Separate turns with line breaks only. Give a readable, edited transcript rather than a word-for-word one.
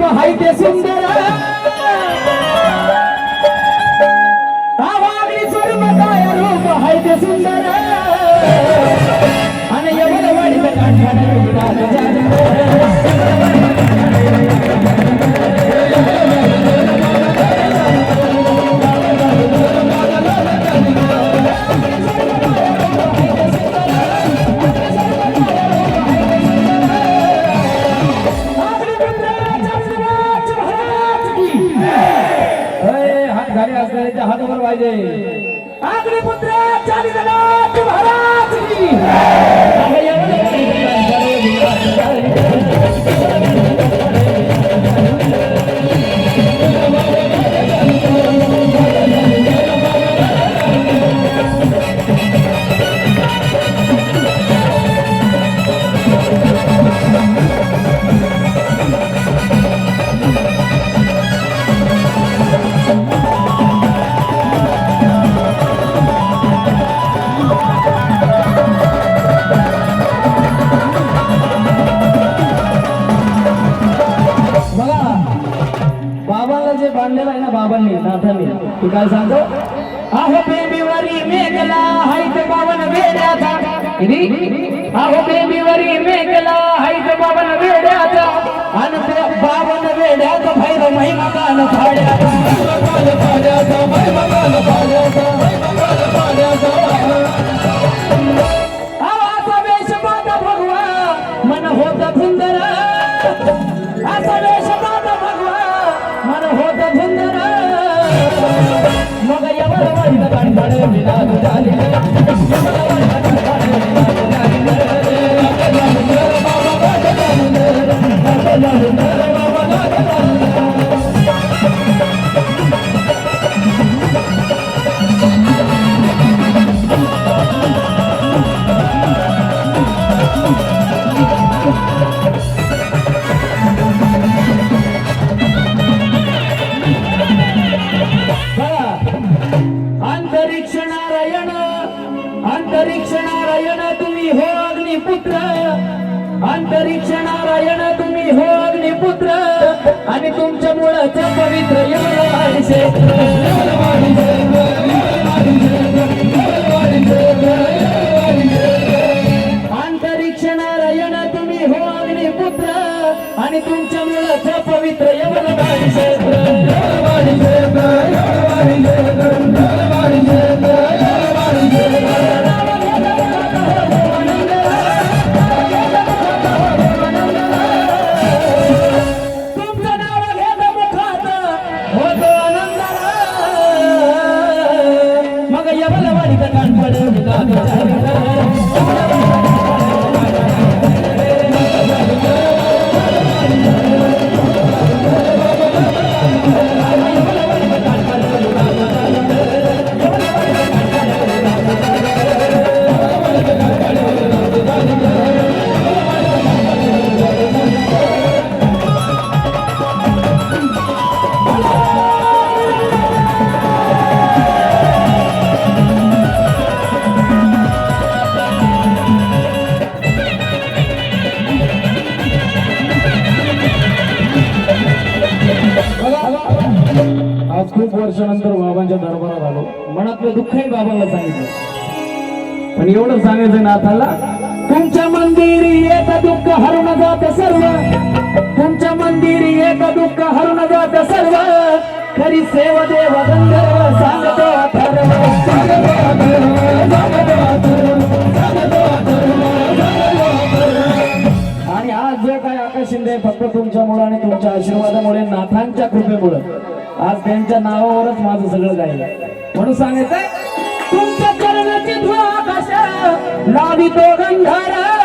हाय ते सुंदर वागली स्वरूप काय रूप हाय ते सुंदर आणि एवढं वाढीचं हातावर पाहिजे आगरी पुत्र चालीनाथ महाराज की बांधलेला आहे ना बाबांनी नाथांनी तू काय सांगतो आहो बेबीवरी मेघला हायत बावन वेड्याचा आहो बेबीवरी मेघला हायत बावन वेड्याचा आणि ते बावन वेड्याचा भैर महिमा कान फाड्याचा असा वेश माझा भगवा मन होता सुंदर असा वेश माझा भगवा मन होत सुंदर मग एवढं वाढीचं कांठाळे विलास झाले अंतरिक्ष नारायण तुम्ही हो अग्निपुत्र अंतरिक्ष नारायण तुम्ही हो अग्निपुत्र आणि तुमच्या मुळाच पवित्र अंतरिक्ष नारायण तुम्ही हो अग्निपुत्र आणि तुमच्या मुळाच पवित्र आज खूप वर्षानंतर बाबांच्या दरबारात आलो मनातलं दुःखही बाबांना सांगितलं पण एवढं सांगायचं नाथाला तुमच्या मंदिरी एक दुःख हरून जात सर्व तुमच्या मंदिरी एक दुःख हरून जात सर्व खरी सेवा देव गंधर्व सांगतो आणि आज जो काय आकाश शिंदे फक्त तुमच्यामुळे आणि तुमच्या आशीर्वादामुळे नाथांच्या कृपेमुळे आज त्यांच्या नावावरच माझं सगळं गायलं म्हणून सांगायचंय तुमच्या चरणाची धुवा आकाश लावितो गंधर्व